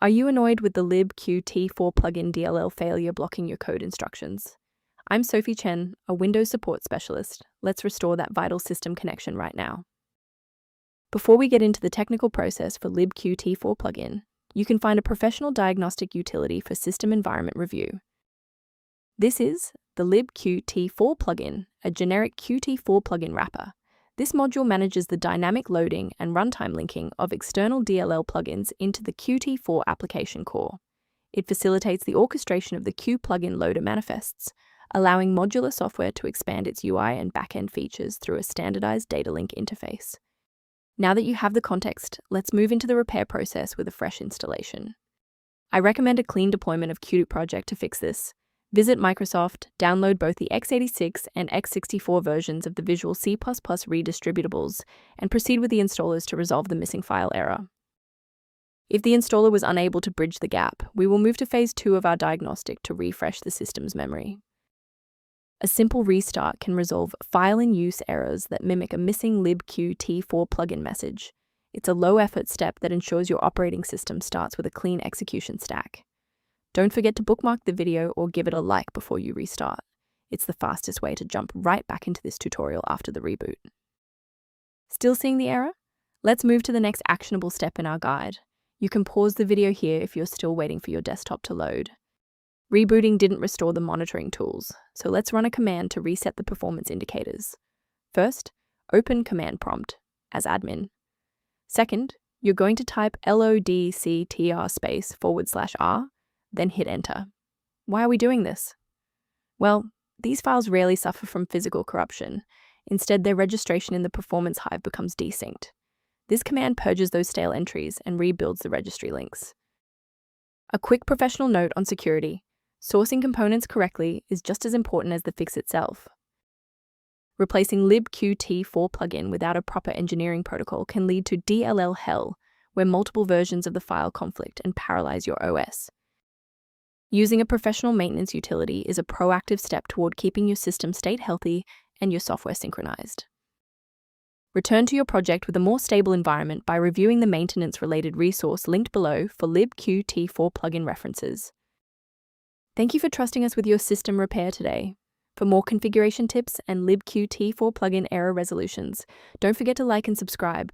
Are you annoyed with the libqt4 plugin DLL failure blocking your code instructions? I'm Sophie Chen, a Windows support specialist. Let's restore that vital system connection right now. Before we get into the technical process for libqt4 plugin, you can find a professional diagnostic utility for system environment review. This is the libqt4 plugin, a generic Qt4 plugin wrapper. This module manages the dynamic loading and runtime linking of external DLL plugins into the Qt4 application core. It facilitates the orchestration of the Q plugin loader manifests, allowing modular software to expand its UI and backend features through a standardized data link interface. Now that you have the context, let's move into the repair process with a fresh installation. I recommend a clean deployment of Qt project to fix this. Visit Microsoft, download both the x86 and x64 versions of the Visual C++ redistributables, and proceed with the installers to resolve the missing file error. If the installer was unable to bridge the gap, we will move to phase 2 of our diagnostic to refresh the system's memory. A simple restart can resolve file-in-use errors that mimic a missing libqt4 plugin message. It's a low-effort step that ensures your operating system starts with a clean execution stack. Don't forget to bookmark the video or give it a like before you restart. It's the fastest way to jump right back into this tutorial after the reboot. Still seeing the error? Let's move to the next actionable step in our guide. You can pause the video here if you're still waiting for your desktop to load. Rebooting didn't restore the monitoring tools, so let's run a command to reset the performance indicators. First, open command prompt as admin. Second, you're going to type lodctr/r, then hit enter. Why are we doing this? Well, these files rarely suffer from physical corruption. Instead, their registration in the performance hive becomes desynced. This command purges those stale entries and rebuilds the registry links. A quick professional note on security. Sourcing components correctly is just as important as the fix itself. Replacing libqt4 plugin without a proper engineering protocol can lead to DLL hell, where multiple versions of the file conflict and paralyze your OS. Using a professional maintenance utility is a proactive step toward keeping your system state healthy and your software synchronized. Return to your project with a more stable environment by reviewing the maintenance-related resource linked below for libqt4 plugin references. Thank you for trusting us with your system repair today. For more configuration tips and libqt4 plugin error resolutions, don't forget to like and subscribe.